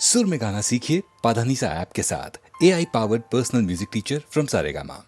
सुर में गाना सीखिए पाधानीसा ऐप के साथ। AI powered personal music teacher from Saregama.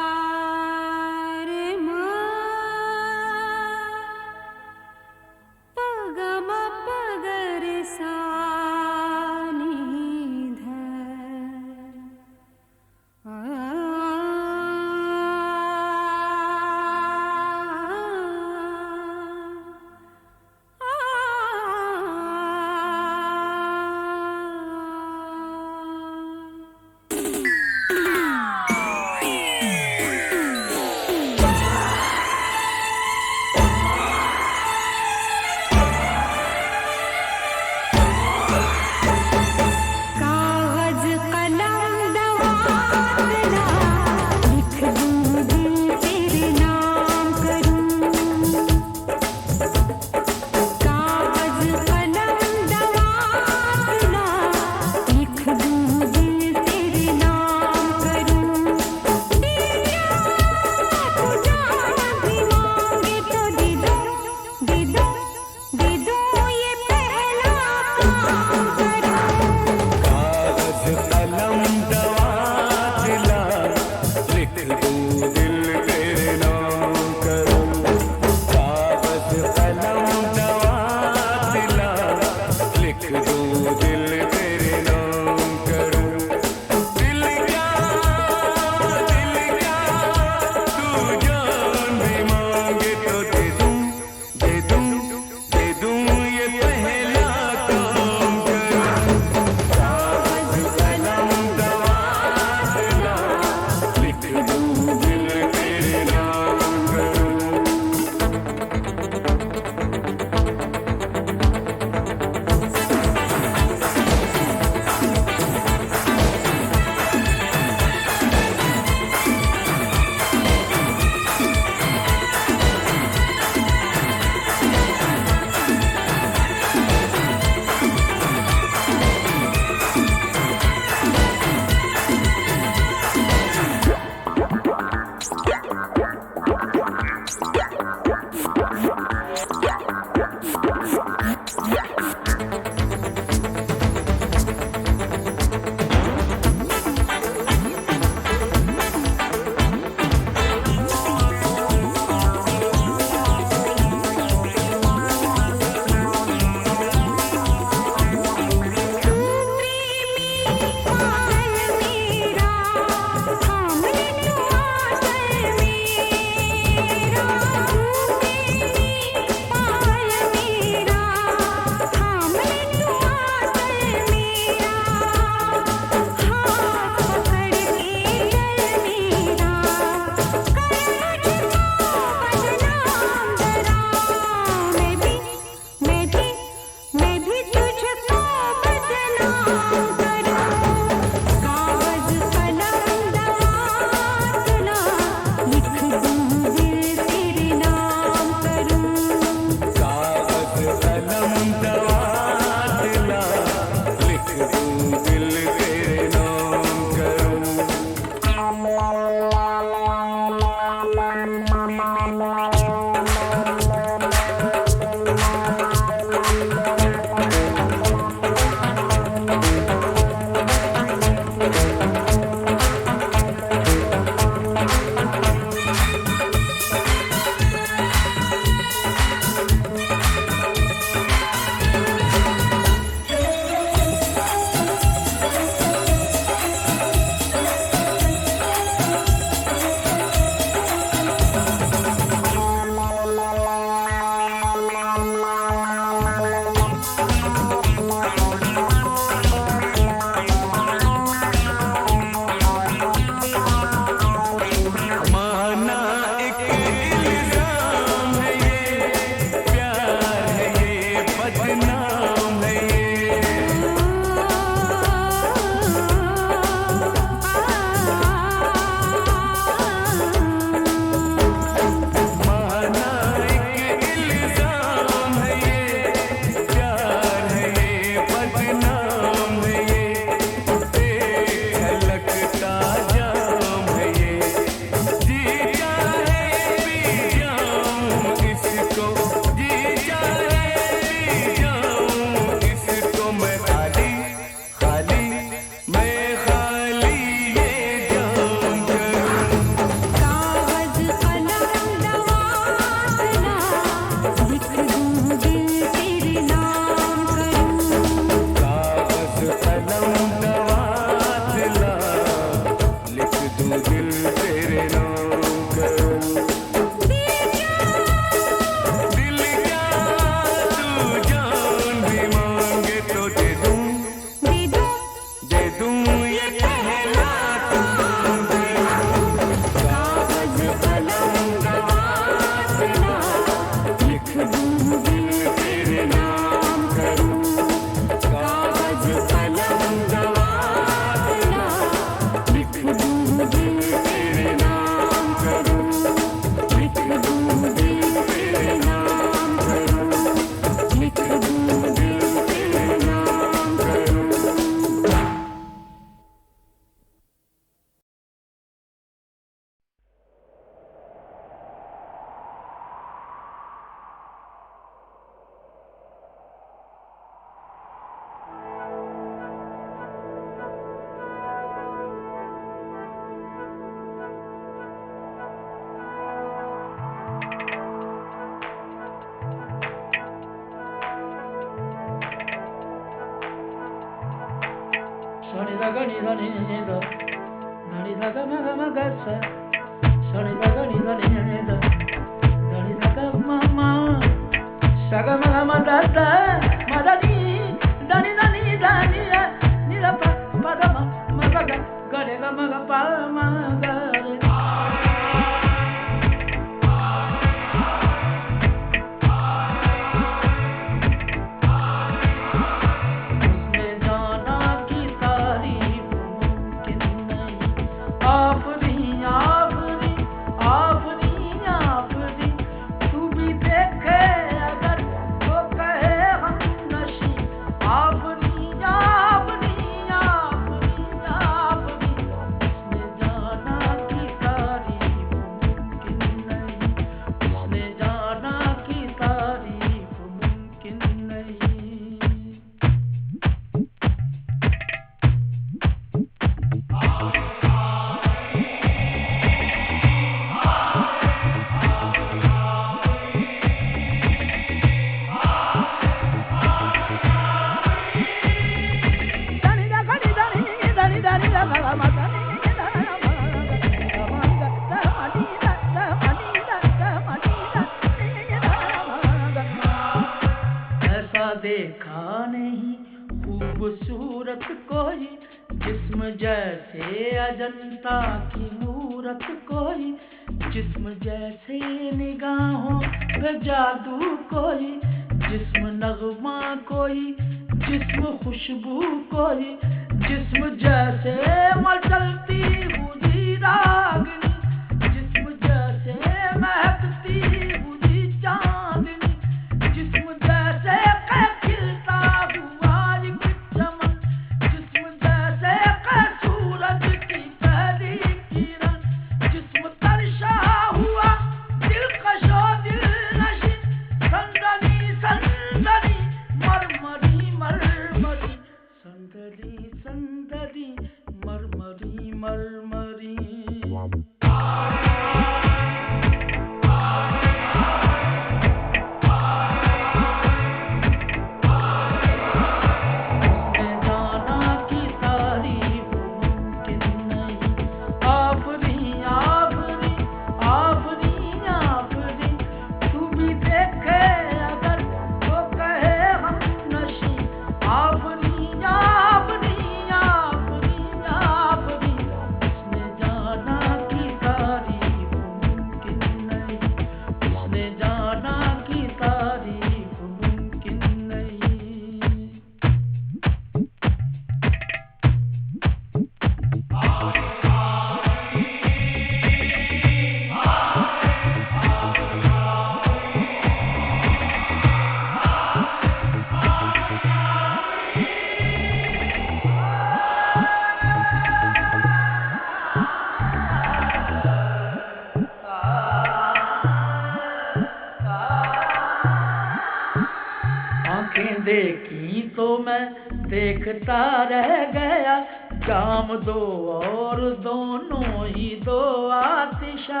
देखी तो मैं देखता रह गया, जाम दो और दोनों ही दो आतिशा,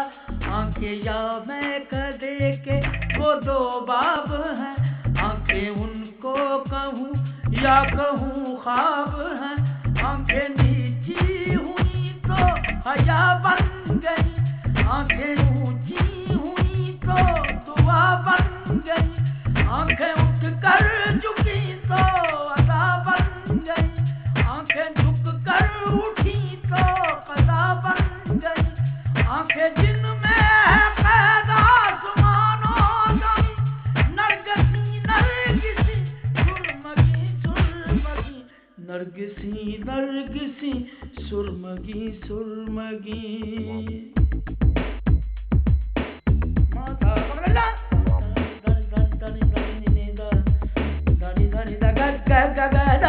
आंखें या मैं कदे के वो दो बाब हैं, आंखें उनको कहूँ या कहूँ ख्वाब हैं, आंखें नीची हुई तो हया बन गई, आंखें ऊंची हुई तो दुआ बन गई, आंखें उठ कर झुकी तो अदा बन गई, आंखें झुक कर उठी तो कदा बन गई, आंखें जिनमें है कैद आसमानों गई, नरगिसी नरगिसी सुरमगी सुरमगी, नरगिसी नरगिसी सुरमगी सुरमगी। माता कमला धनी धनी द ग ग ग ग the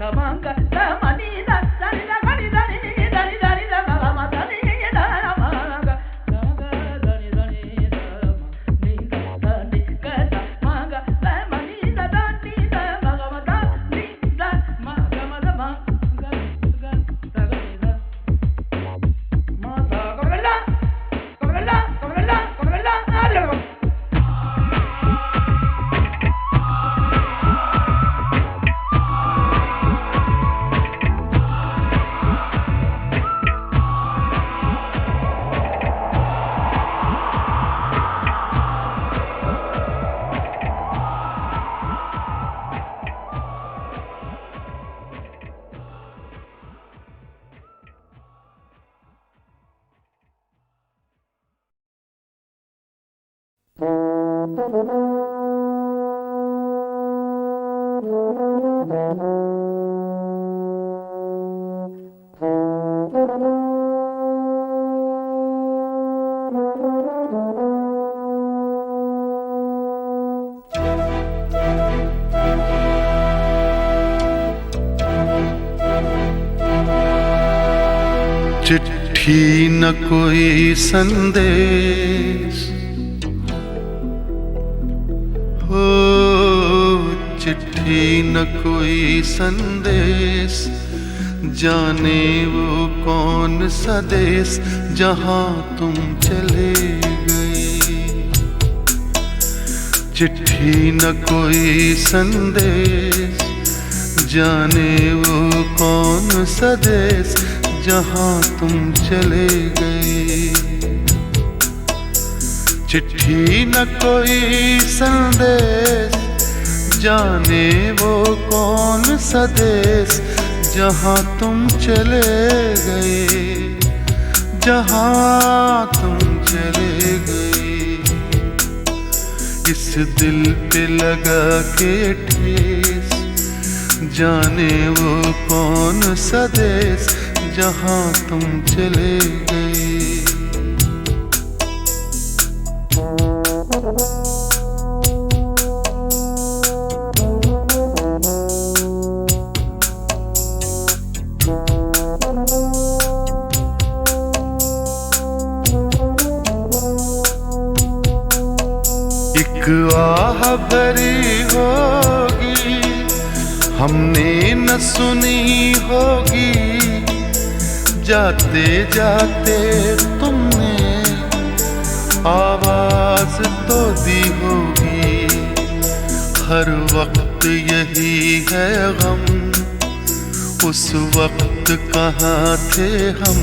Tamang the money the धनी द धनी धनी धनी धनी द ग म धनी द म ग ग धनी धनी द मनी द धनी ग द म ग द मनी द धनी द म ग म धनी द म ग म द म ग ग द ग नि द माता कमला कमला कमला कमला आ चिट्ठी न कोई संदेश हो, चिट्ठी न कोई संदेश, जाने वो कौन सा देश जहाँ तुम चले गए। चिट्ठी न कोई संदेश, जाने वो कौन सा देश जहाँ तुम चले गए। चिट्ठी न कोई संदेश, जाने वो कौन सा देश जहाँ तुम चले गए, जहाँ तुम चले गए। इस दिल पे लगा के ठेस, जाने वो कौन सा देश जहाँ तुम चले गए। एक आह भरी होगी, हमने न सुनी होगी, जाते जाते तुमने आवाज तो दी होगी। हर वक्त यही है गम, उस वक्त कहाँ थे हम,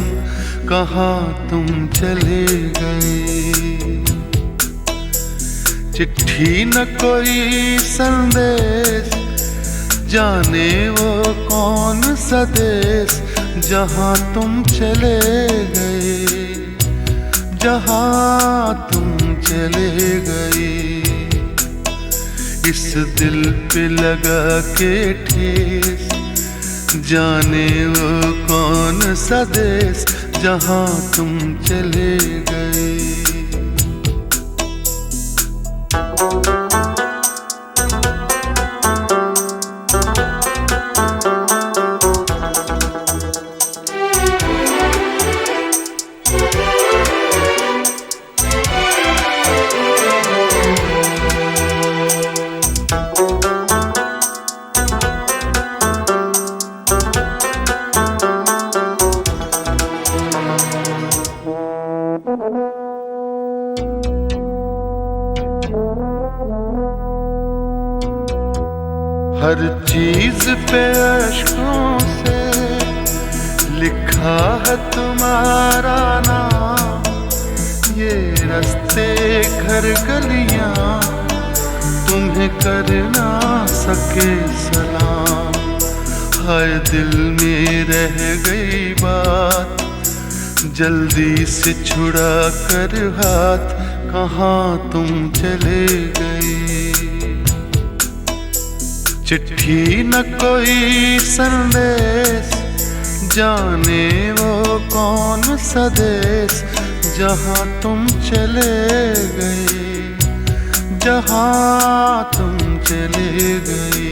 कहाँ तुम चले गए। चिट्ठी न कोई संदेश, जाने वो कौन सा देश जहाँ तुम चले गए, जहाँ तुम चले गए। इस दिल पे लगा के ठेस, जाने वो कौन सा देश जहाँ तुम चले गए। हर चीज पे अश्कों से लिखा है तुम्हारा नाम, घर गलियां तुम्हें कर ना सके सलाम। हाय दिल में रह गई बात, जल्दी से छुड़ा कर हाथ, कहाँ तुम चले गई। चिट्ठी न कोई संदेश, जाने वो कौन सा देश, जहाँ तुम चले गए, जहाँ तुम चले गए।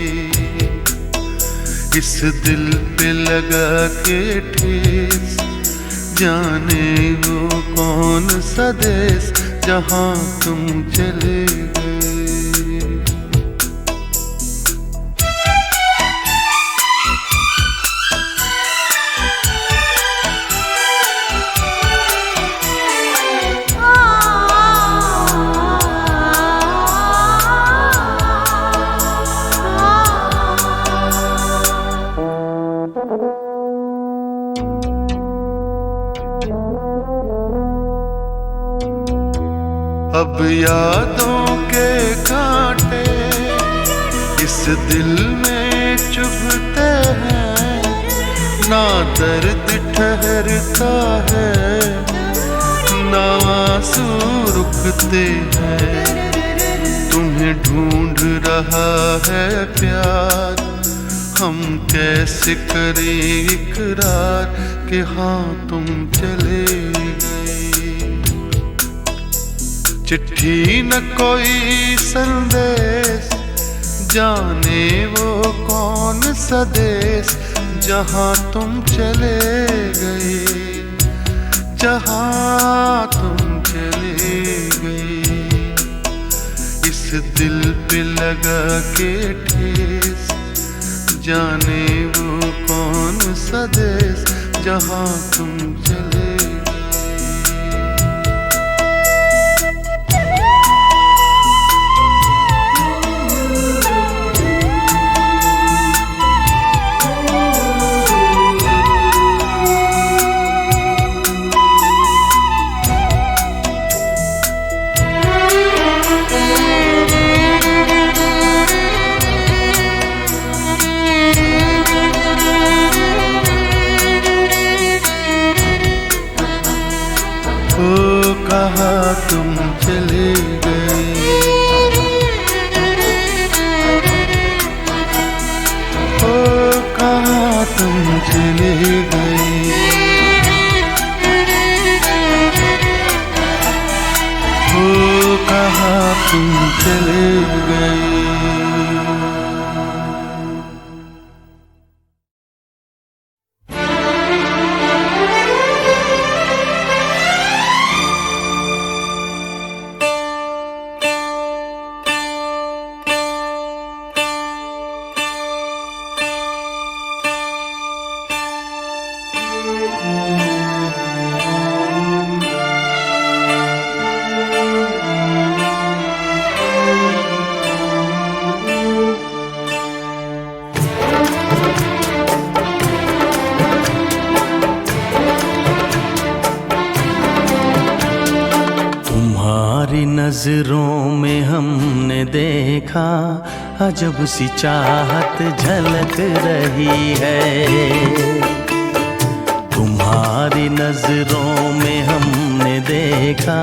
इस दिल पे लगा के ठेस, जाने वो कौन सा देश, जहाँ तुम चले गए। अब यादों के कांटे इस दिल में चुभते हैं, ना दर्द ठहरता है, ना आंसू रुकते हैं। तुम्हें ढूंढ रहा है प्यार, हम कैसे करें इकरार कि हाँ तुम चले गए। चिट्ठी न कोई संदेश, जाने वो कौन सा देश, जहाँ तुम चले गए, जहाँ तुम चले गए। इस दिल पे लगा के ठेस, जाने वो कौन सा देश, जहाँ तुम चले गए। ओ कहाँ तुम चले गए, ओ कहाँ तुम चले गए। ओ कहाँ तुम चले गए। नजरों में हमने देखा अजब सी चाहत झलक रही है। तुम्हारी नजरों में हमने देखा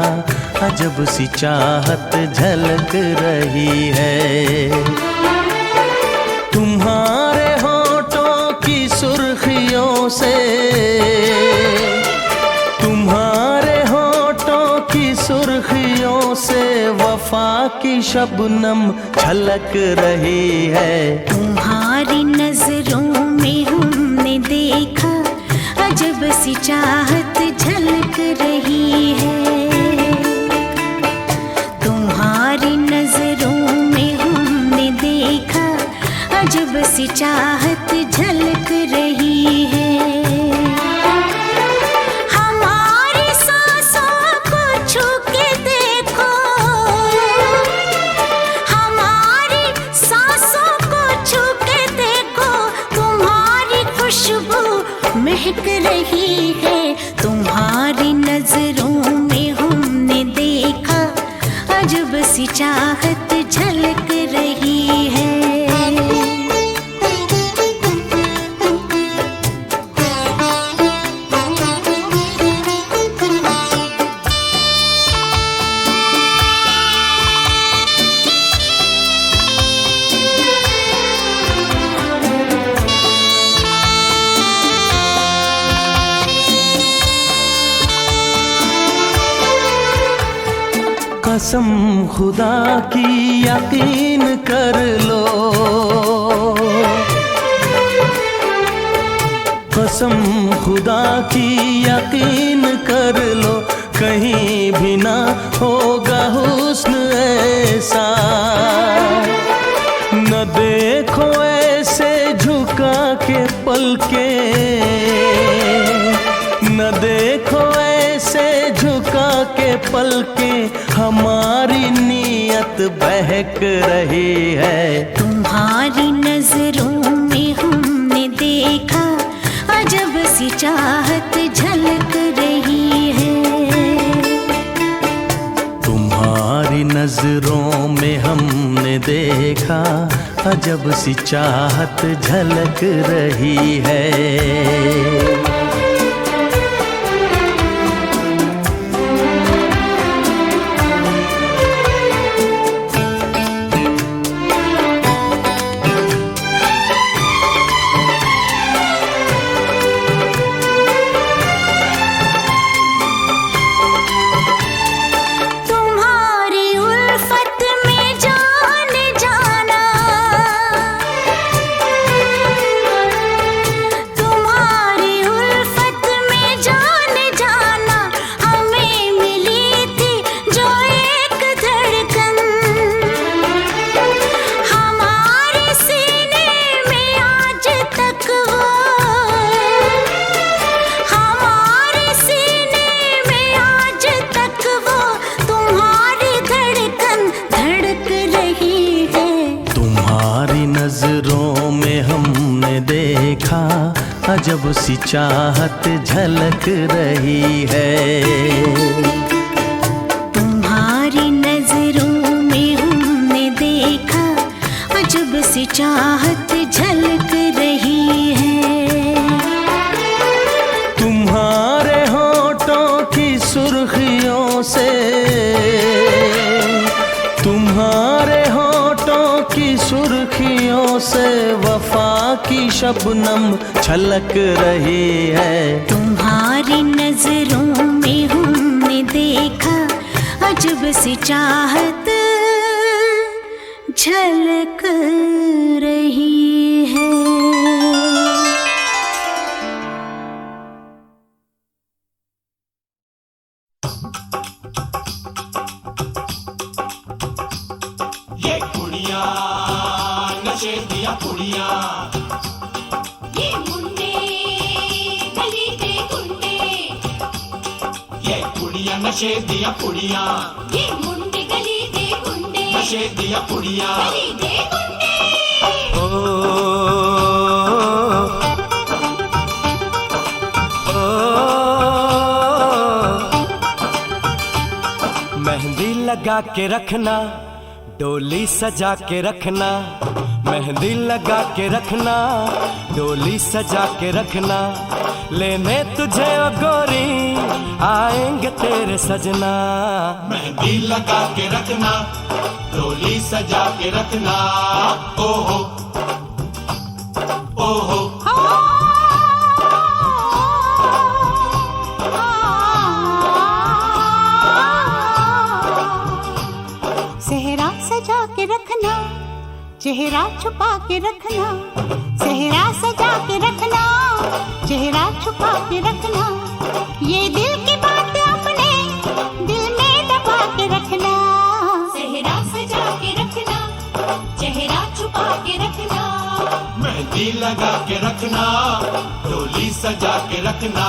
अजब सी चाहत झलक रही है। तुम्हारे होठों की सुर्खियों से, तुम्हारे होठों की सुर्खियों से वफा की शबनम छलक रही है। तुम्हारी नजरों में हमने देखा अजब सी चाहत झलक रही है। तुम्हारी नजरों में हमने देखा अजब सी चाहत झलक रही है। महक रही है। तुम्हारी नजरों में हमने देखा चाहत झलक रही है। कसम खुदा की यकीन कर लो, कसम खुदा की यकीन कर लो, कहीं भी ना होगा हुस्न ऐसा। न देखो ऐसे झुका के पलके, न देखो ऐसे झुका के पलके, हमारी नीयत बहक रही है। तुम्हारी नजरों में हमने देखा अजब सी चाहत झलक रही है। तुम्हारी नजरों में हमने देखा अजब सी चाहत झलक रही है। नजरों में हमने देखा अजब सी चाहत झलक रही है। तुम्हारी नजरों में हमने देखा अजब सी चाहत झलक रही है। तुम्हारे होठों की सुर्खियों से, तुम्हारे होठों की सुर्खियों से वफा की शबनम छलक रही है। तुम्हारी नजरों में हमने देखा अजब सी चाहत झलक रही है। ये कुड़ियाँ नशे दिया कुड़ियाँ, ये मुंडे गली के गुंडे, ये कुड़ियाँ नशे दिया कुड़ियाँ, ये मुंडे गली के गुंडे, नशे दिया कुड़ियाँ, गली के गुंडे। मेहंदी लगा के रखना, डोली सजा के रखना, मेहंदी लगा के रखना, डोली सजा के रखना, लेने तुझे ओ गोरी आएंगे तेरे सजना। मेहंदी लगा के रखना, डोली सजा के रखना, ओहो ओहो। सेहरा सजा के रखना, चेहरा छुपा के रखना, सेहरा सजा के रखना, चेहरा छुपा के रखना, ये दिल की बात अपने दिल में दबा के रखना। सेहरा सजा के रखना, चेहरा छुपा के रखना, मेहंदी लगा के रखना, डोली सजा के रखना।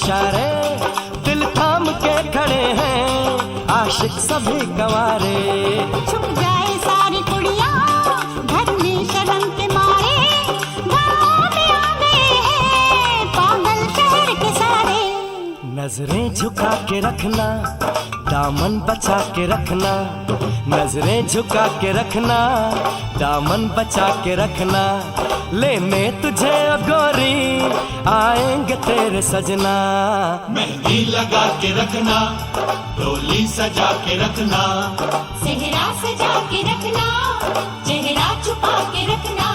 इशारे, दिल थाम के खड़े हैं आशिक सभी गंवारे। छुप जाए सारी कुड़ियाँ घर में शर्म के मारे, गाँव में आ गए हैं पागल शहर के सारे। नजरें झुका के रखना, दामन बचा के रखना, नजरें झुका के रखना, दामन बचा के रखना। लेने तुझे ओ गोरी आएंगे तेरे सजना। मेहंदी लगा के रखना, डोली सजा के रखना, सेहरा सजा के रखना, चेहरा छुपा के रखना।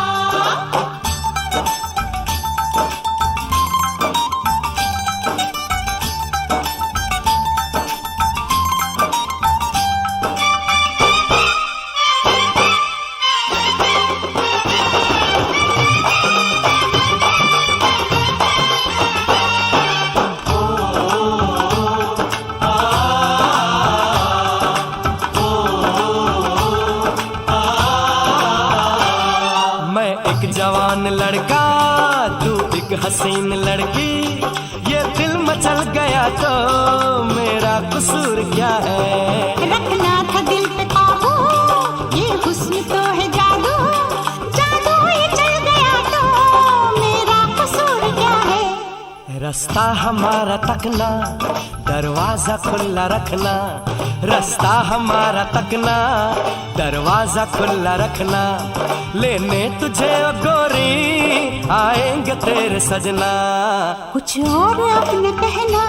जवान लड़का तू एक हसीन लड़की, ये दिल मचल गया तो मेरा कसूर क्या है। रखना था दिल पे काबू, ये हुस्न तो है जादू, जादू ये चल गया तो मेरा कसूर क्या है। रास्ता हमारा तकना, दरवाजा खुला रखना, रास्ता हमारा तकना, दरवाजा खुला रखना। लेने तुझे ओ गोरी आएंगे तेरे सजना। कुछ और अब न कहना,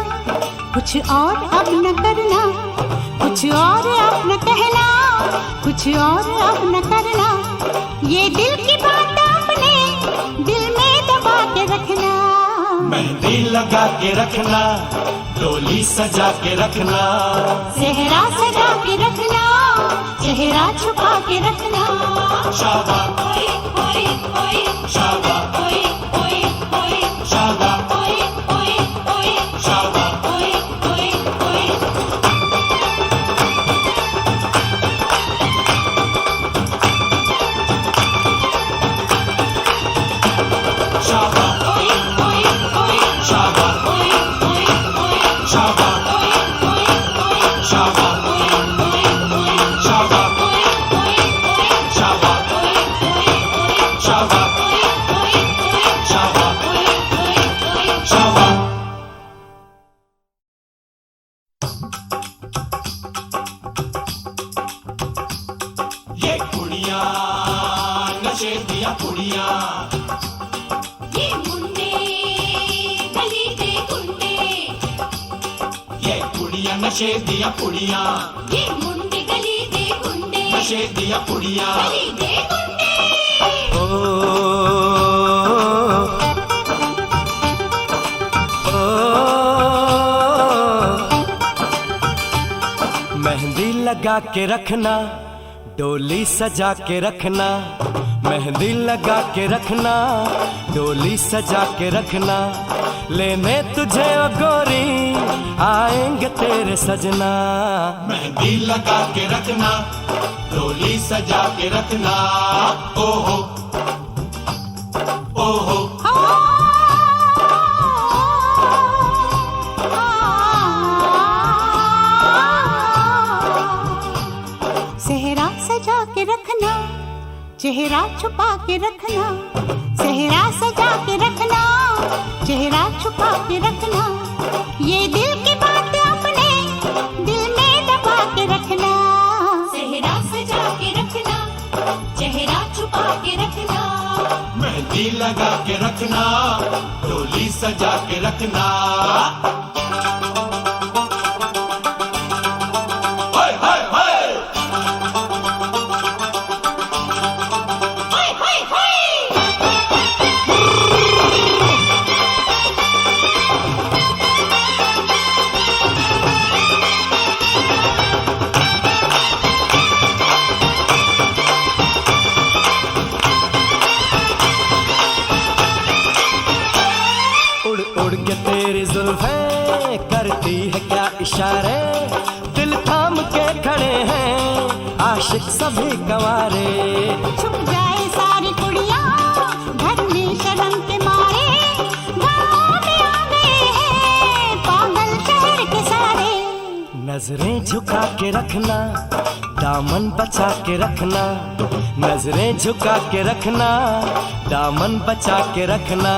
कुछ और अब न करना, कुछ और अब न कहना, कुछ और अब न करना। ये दिल की बात अपने दिल में दबा के रखना। मेहंदी लगा के रखना, डोली सजा के रखना, सेहरा सजा के रखना, चेहरा छुपा के रखना। शाबा ओए ओए ओए, शाबा ओए ओए ओए, शाबा ओए ओए ओए, शाबा ओए ओए ओए। शाबा ओए ओए ओए, शाबा ओए ओए ओए, शाबा ओए ओए ओए, शाबा ओए ओए ओए, शाबा ओए ओए ओए, शाबा ओए ओए ओए, शाबा ओए ओए ओए, शाबा ओए ओए ओए। शाबा। ये कुड़ियाँ नशे दिया कुड़ियाँ, ये मुंडे गली दे गुंडे, ये कुड़ियाँ नशे दिया कुड़ियाँ, ये मुंडे गली दे गुंडे, नशे दिया कुड़ियाँ। गली दे गुंडे। ओ, ओ, मेहंदी लगा के रखना, डोली सजा के रखना, मेहंदी लगा के रखना, डोली सजा के रखना। लेने तुझे ओ गोरी आएंगे तेरे सजना। मेहंदी लगा के रखना, डोली सजा के रखना। ओहो ओहो सेहरा सजा के रखना, चेहरा छुपा के रखना, सेहरा सजा के रखना, चेहरा छुपा के रखना। ये दिल की बात अपने दिल में दबा के रखना। सेहरा सजा के रखना, चेहरा छुपा के रखना। मेहंदी लगा के रखना, डोली सजा के रखना। हाय हाय हाय हाय हाय हाय। उड़ उड़ के तेरी जुल्फें करती है क्या इशारे, दिल थाम के खड़े हैं आशिक सभी गंवारे। छुप जाए सारी कुड़ियाँ घर में शर्म के मारे, गाँव में आ गए हैं नजरें झुका के रखना, दामन बचा के रखना, नजरें झुका के रखना, दामन बचा के रखना,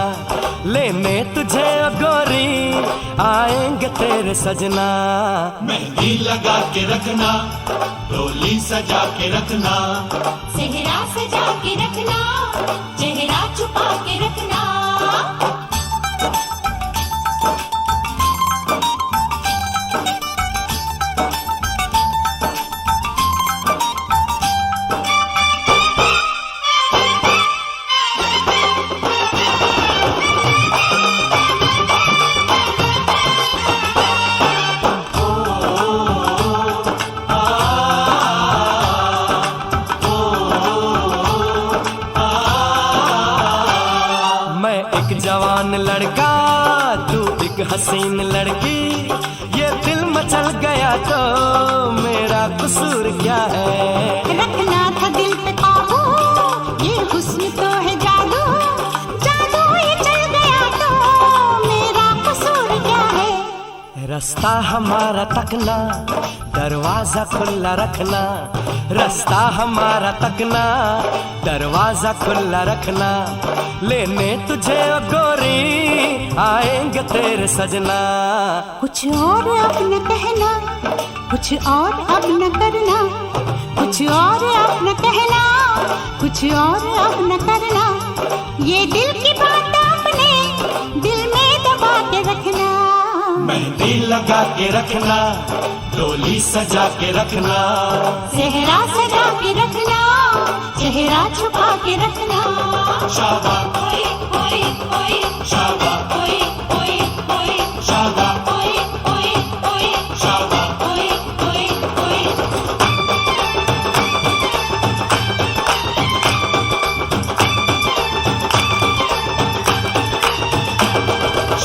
लेने तुझे ओ गोरी आएंगे तेरे सजना। मेहंदी लगा के रखना, डोली सजा के रखना, सेहरा सजा के रखना, चेहरा छुपा के रखना। जवान लड़का तू एक हसीन लड़की, ये दिल मचल गया तो मेरा कसूर क्या है। रखना था दिल पे काबू, ये हुस्न तो है जादू, जादू ये चल गया तो मेरा कसूर क्या है। रास्ता हमारा तकना, दरवाजा खुला रखना, रास्ता हमारा तकना, दरवाजा खुला रखना, लेने तुझे ओ गोरी आएंगे तेरे सजना। कुछ और अब न कहना, कुछ और अब न करना, कुछ और अब न कहना, कुछ और अब न करना, ये दिल की बात अपने दिल में दबा के रखना। मेहंदी लगा के रखना, डोली सजा के रखना, सेहरा सजा के रखना, चेहरा छुपा के रखना। शाबा ओए ओए ओए, शाबा ओए ओए ओए, शाबा ओए ओए ओए, शाबा ओए ओए ओए।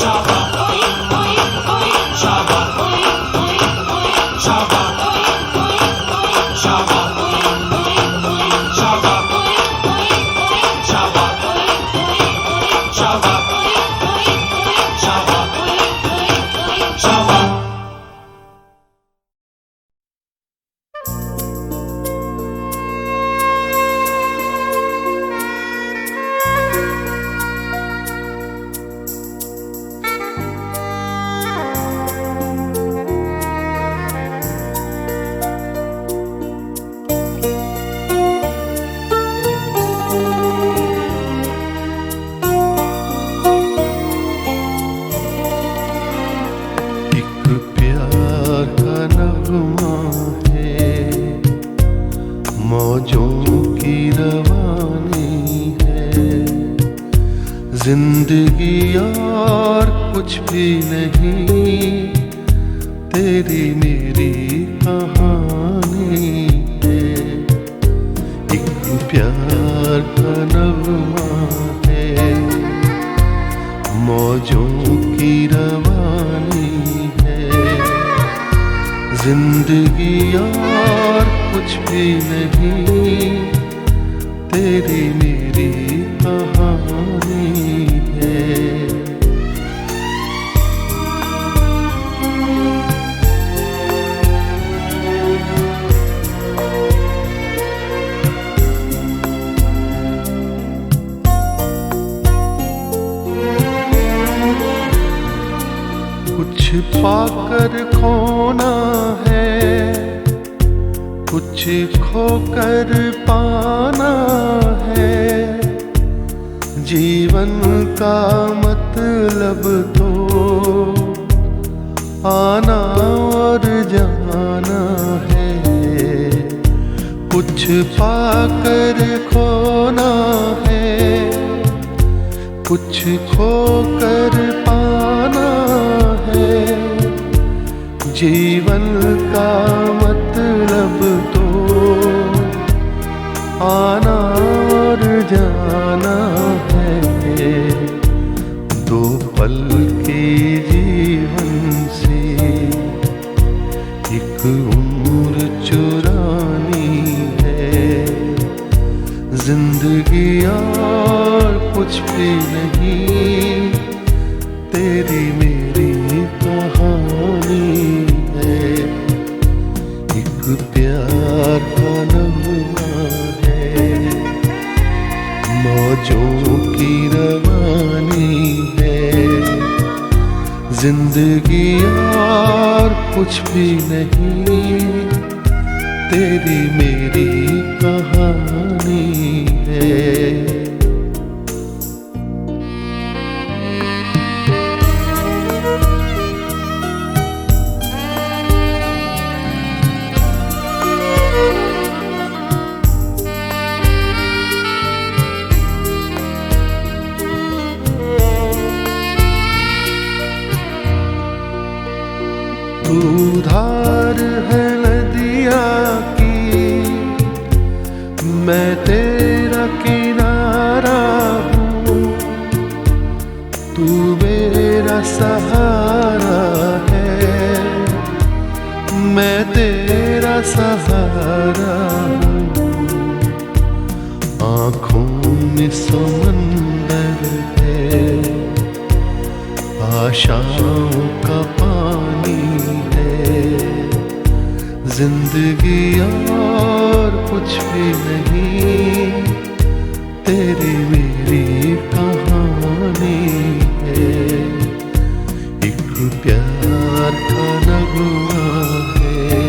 शाबा ओए ओए ओए, शाबा ओए ओए ओए, शाबा ओए ओए ओए, शाबा ओए ओए ओए, शाबा ओए ओए ओए, शाबा ओए ओए ओए, शाबा ओए ओए ओए, शाबा ओए ओए ओए। शाबा। एक प्यार का नगमा है, मौजों की रवानी है, जिंदगी और कुछ भी नहीं, तेरी मेरी कहानी है। एक प्यार का नगमा है, मौजों की रवानी है, जिंदगी और कुछ भी नहीं, तेरी मेरी कहानी है। कुछ पाकर खोना है, कुछ खोकर पाना है, जीवन का मतलब तो आना और जाना है। कुछ पाकर खोना है, कुछ खोकर पाना है, जीवन का मतलब तो आना और जाना है। दो पल के जीवन से एक उम्र चुरानी है, जिंदगी और कुछ भी नहीं, तेरी मेरी कहानी है। जिंदगी और कुछ भी नहीं, तेरी मेरी कहानी है। तू धार है नदिया की, मैं तेरा किनारा हूँ। तू मेरा सहारा है, मैं तेरा सहारा हूँ। आँखों में समंदर है, आशाओं का पानी है। जिंदगी और कुछ भी नहीं, तेरी मेरी कहानी है। एक प्यार का नगमा है,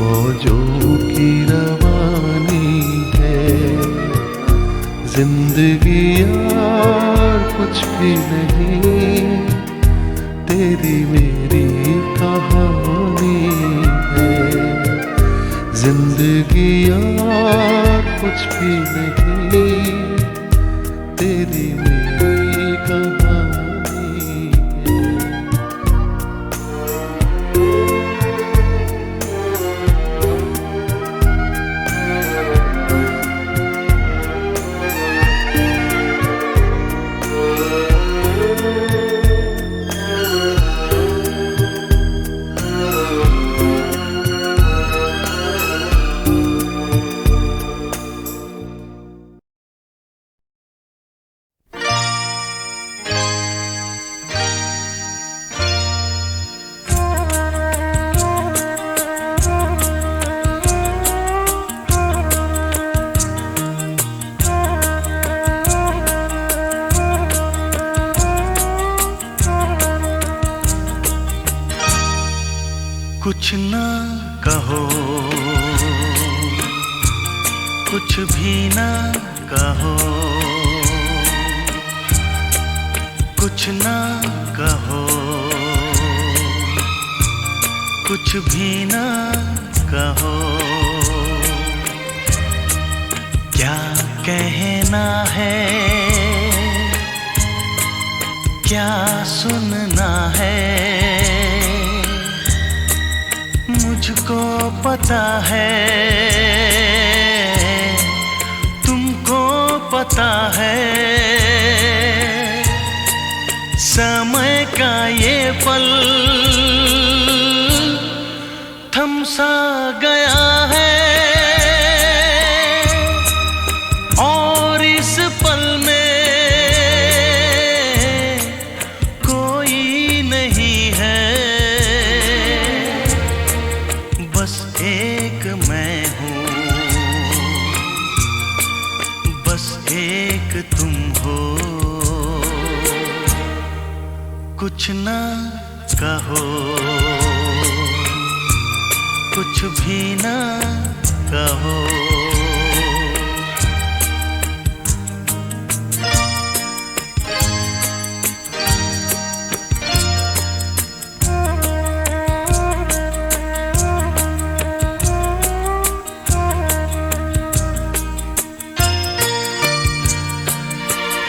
मौजों की रवानी है। जिंदगी और कुछ भी नहीं, तेरी मेरी कहानी है। जिंदगी और कुछ भी नहीं, तेरी मेरी कहानी है। कुछ ना कहो, कुछ भी ना कहो, कुछ ना कहो, कुछ भी ना कहो। क्या कहना है, क्या सुनना है, मुझको पता है, तुमको पता है। समय का ये पल थम सा गया है, और इस पल में कोई नहीं है। बस एक मैं हूँ, बस एक तुम हो। कुछ ना कहो, कुछ भी ना कहो।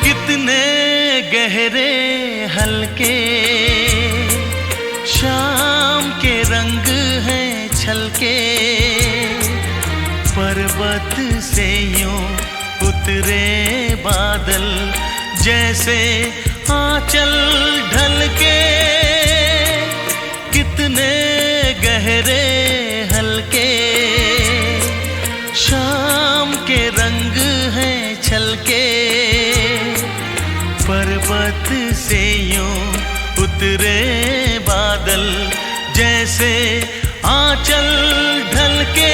कितने गहरे हल्के शाम के रंग हैं छलके, पर्वत से यूं उतरे बादल जैसे आंचल ढलके। कितने गहरे हल्के शाम के रंग हैं छलके, पर्वत से यूं उतरे बादल जैसे आंचल ढलके।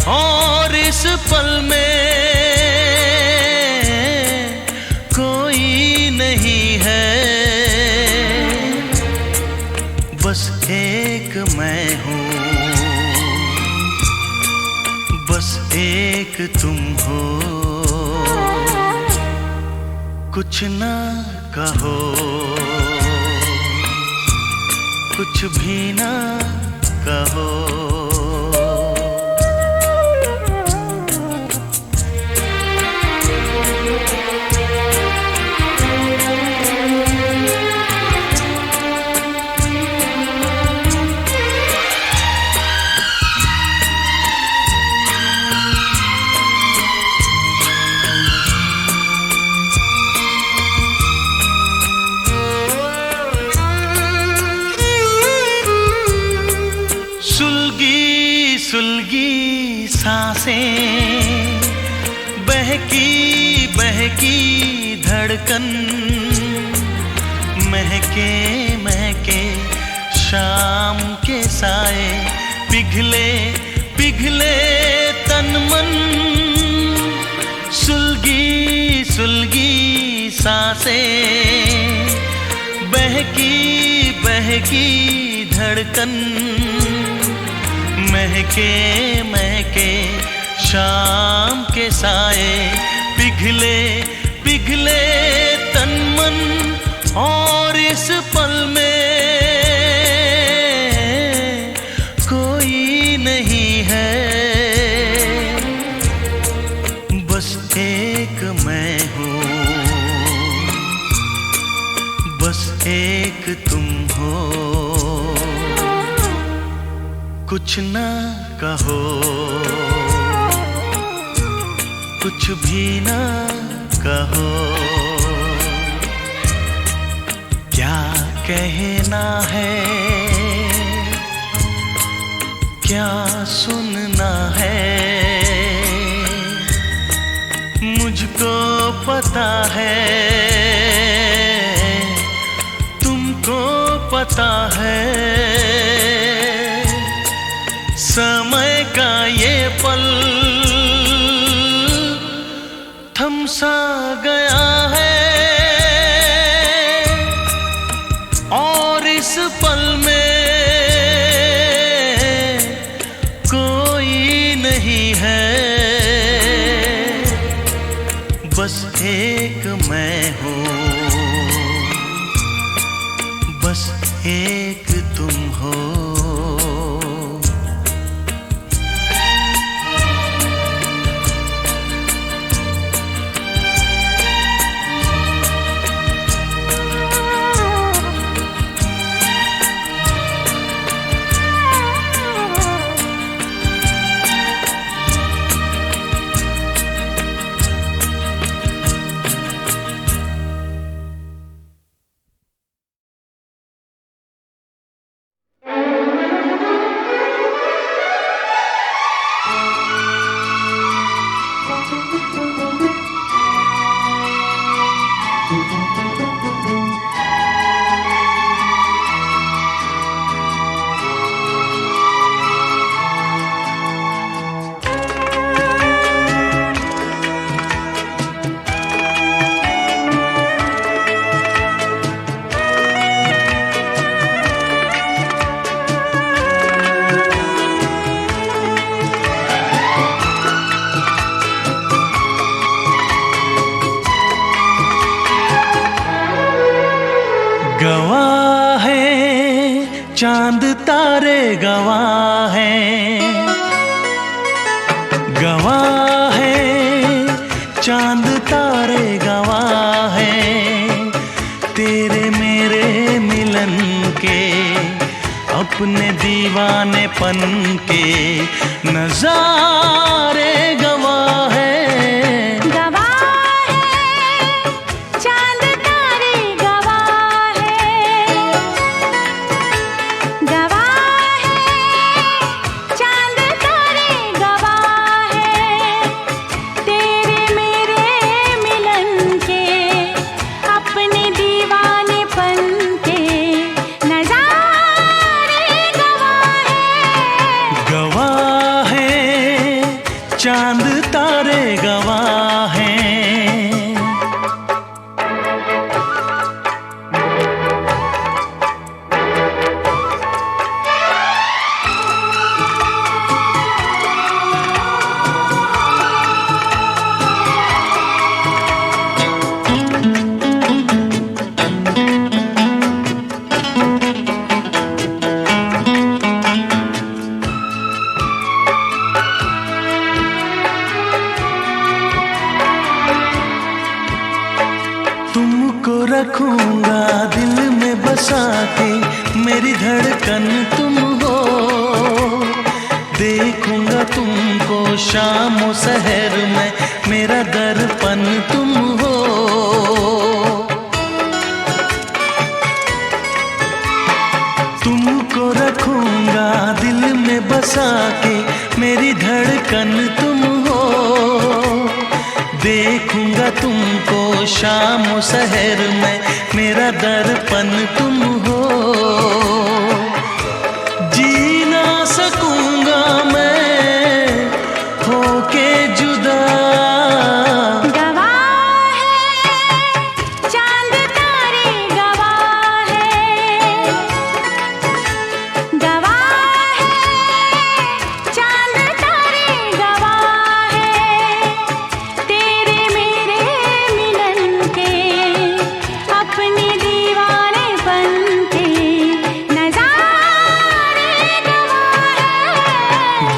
और इस पल में कोई नहीं है। बस एक मैं हूँ, बस एक तुम हो। कुछ ना कहो, कुछ भी ना कहो। सुलगी सुलगी सांसें, बहकी बहकी धड़कन, महके महके शाम के साए, पिघले पिघले तन मन। सुलगी सुलगी सांसें, बहकी बहकी धड़कन, महके महके शाम के साए, पिघले पिघले तन मन। और इस पल में कोई नहीं है, बस एक मैं हूँ, बस एक तुम हो। कुछ ना कहो, कुछ भी ना कहो। क्या कहना है, क्या सुनना है, मुझको पता है, तुमको पता है। समय का ये पल थम सा गया है, और इस पल में कोई नहीं है, बस एक मैं हूँ, बस एक तुम हो। गवाह है चांद तारे, गवाह है, गवाह है चांद तारे, गवाह है तेरे मेरे मिलन के, अपने दीवानेपन के नजारे। गवाह है, चांद तारे गवाह हैं। धड़कन तुम हो, देखूंगा तुमको शाम शहर में, मेरा दर्पण तुम हो। तुमको रखूंगा दिल में बसा के, मेरी धड़कन तुम हो, देखूंगा तुमको शाम शहर में, मेरा दर्पण तुम हो। जी ना सकूंगा मैं होके जुदा, गवाह है चांद तारे, गवाह है, गवाह है चांद तारे, गवाह है तेरे मेरे मिलन के, अपने दीवानेपन के नजारे,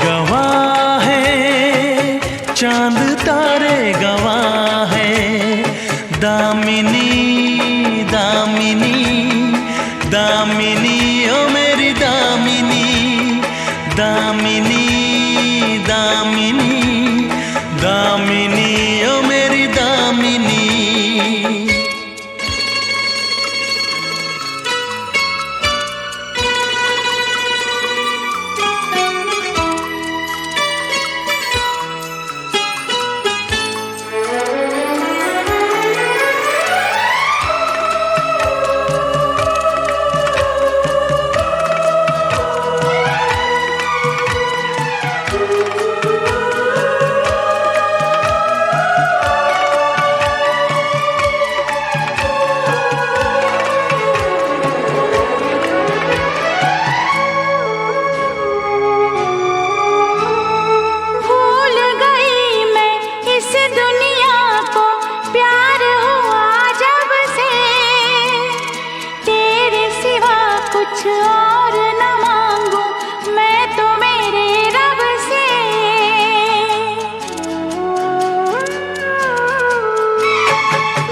गवाह है चांद तारे, गवाह है दामिनी दामिनी दामिनी, ओ मेरी दामिनी दामिनी दामिनी दामिनी, ओ मेरी दामिनी। भूल गई मैं इस दुनिया को, प्यार हुआ जब से, तेरे सिवा कुछ और न मांगू मैं तो मेरे रब से।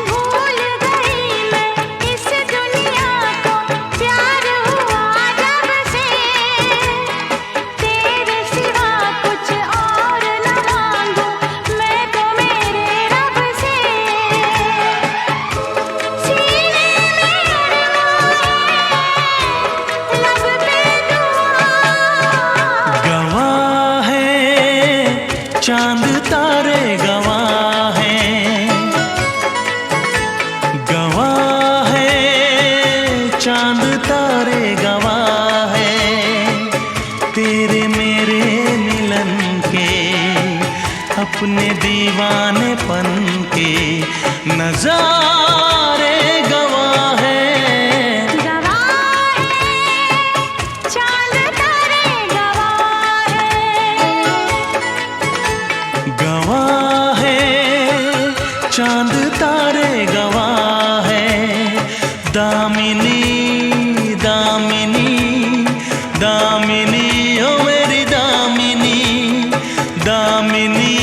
भूल गई मैं इस दुनिया को, प्यार हुआ जब से, तेरे सिवा कुछ और न मांगू मैं तो मेरे रब से। सीने में अरमान, लब पे दुआ, गवाह है चांद तारे, गवाह है, गवाह है चांद तारे, गवाह है तेरे मेरे मिलन के, अपने दीवानेपन के नजारे, गवाह है। गवाह है चांद तारे, गवाह है, गवाह है चांद तारे, गवाह है दामिनी दामिनी दामिनी, ओ मेरी दामिनी दामिनी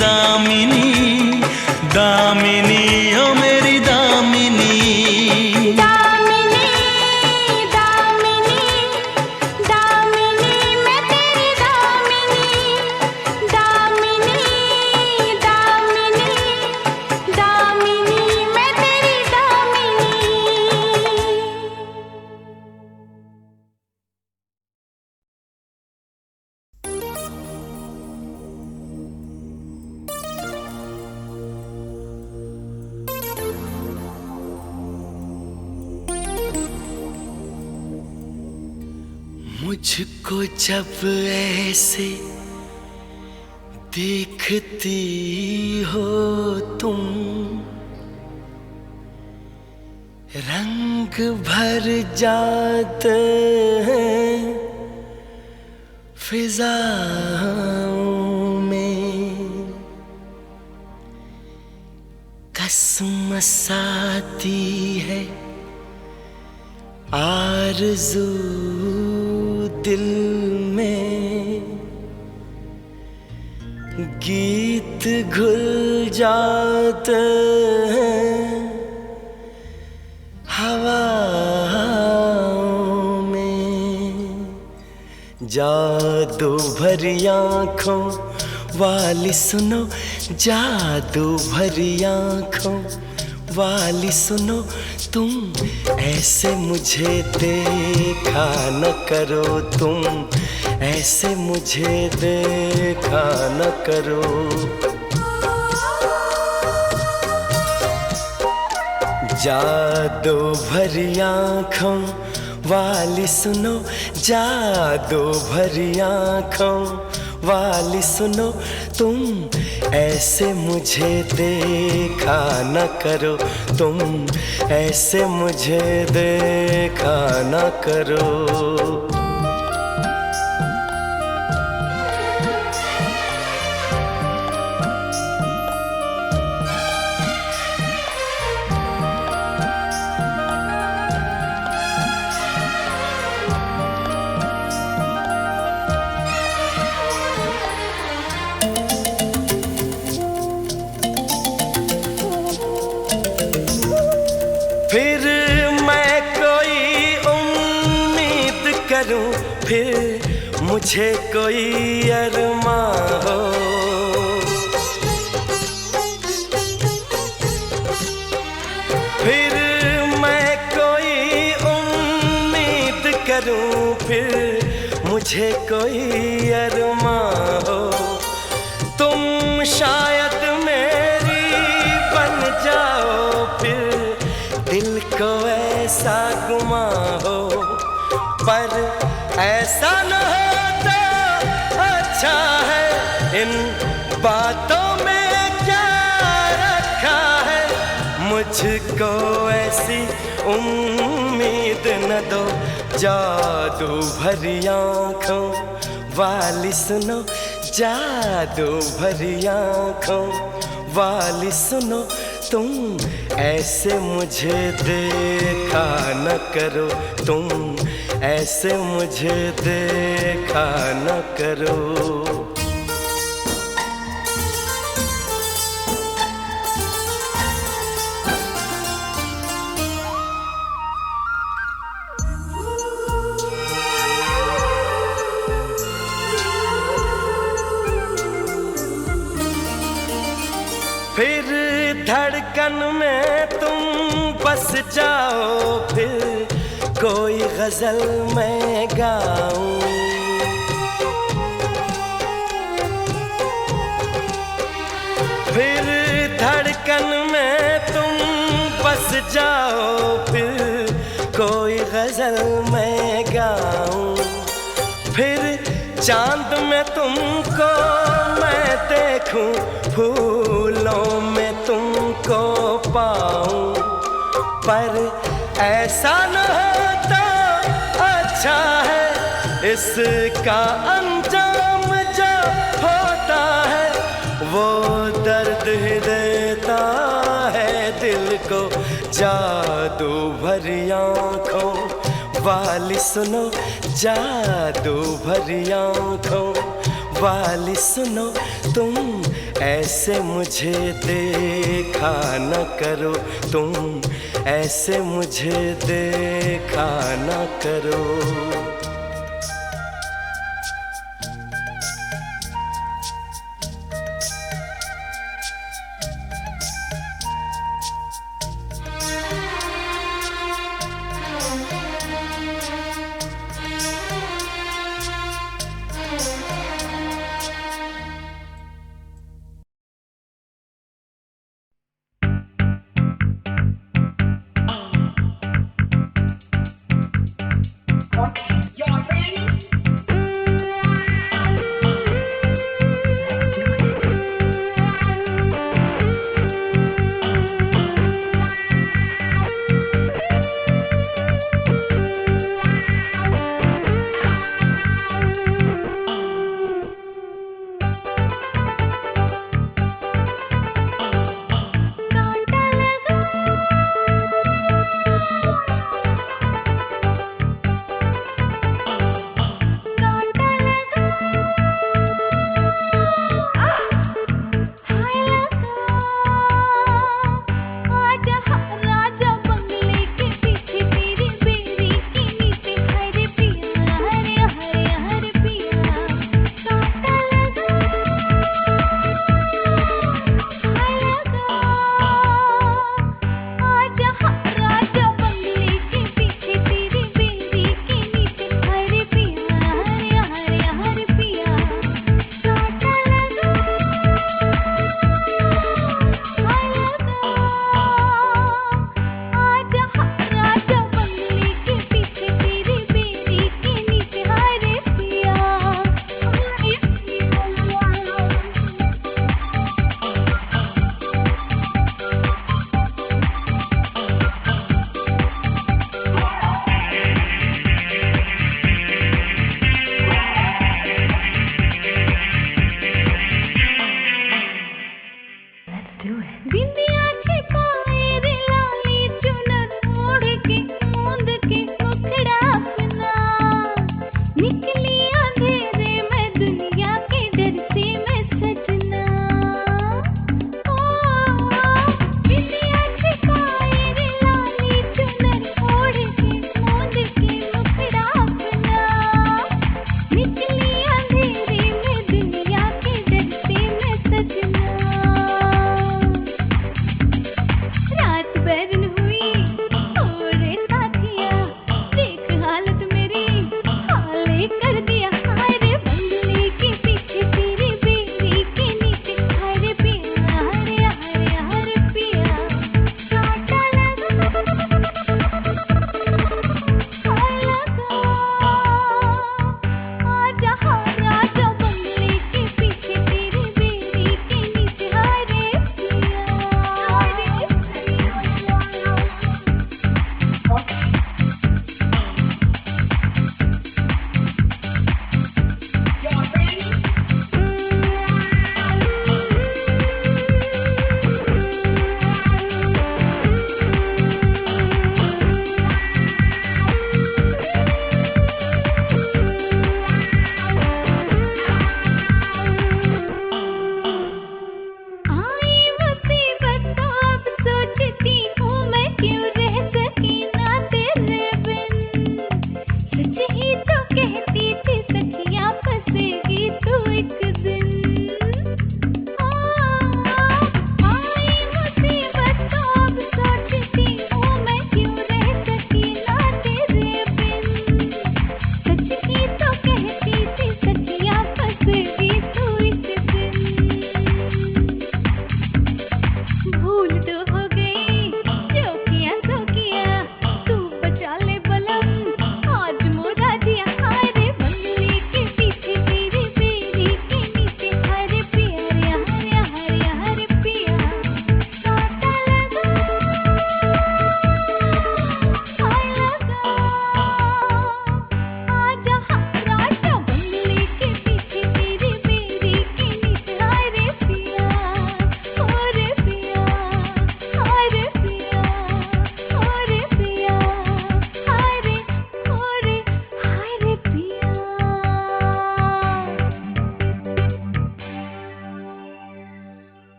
दामिनी दामिनी, ओ मेरी दामिनी। दामिनी दामिनी दामिनी, मैं तेरी दामिनी, दामिनी दामिनी दामिनी, मैं तेरी दामिनी। मुझको जब ऐसे देखती हो तुम, रंग भर जाते हैं फिजाओं में, कसमस आती है आरज़ू दिल में, गीत घुल जाते हैं हवाओं में। जादू भरी आँखों वाली सुनो, जादू भरी आँखों वाली सुनो, तुम ऐसे मुझे देखा न करो, तुम ऐसे मुझे देखा न करो। जादू भरी आँखों वाली सुनो, जादू भरी आँखों वाली सुनो, तुम ऐसे मुझे देखा न करो, तुम ऐसे मुझे देखा न करो। फिर मैं कोई उम्मीद करूं, फिर मुझे कोई अरमां हो। फिर मैं कोई उम्मीद करूं, फिर मुझे कोई अरमां हो। तुम शायद मेरी बन जाओ, फिर दिल को ऐसा गुमा हो, पर ऐसा न हो तो अच्छा है। इन बातों में क्या रखा है, मुझको ऐसी उम्मीद न दो। जादू भरी आँखों वाली सुनो, जादू भरी आँखों वाली सुनो, तुम ऐसे मुझे देखा न करो, तुम ऐसे मुझे देखा न करो। फिर धड़कन में तुम बस जाओ, फिर कोई गजल मैं गाऊं। फिर धड़कन में तुम बस जाओ, फिर कोई गजल मैं गाऊं। फिर चांद में तुमको मैं देखूं, फूलों में तुमको पाऊं, पर ऐसा न होता अच्छा है। इसका अंजाम जो होता है, वो दर्द ही देता है दिल को। जादू भरी आँखों वाली सुनो, जादू भरी आँखों वाली सुनो, तुम ऐसे मुझे देखा न करो, तुम ऐसे मुझे देखा न करो। Y'all ready?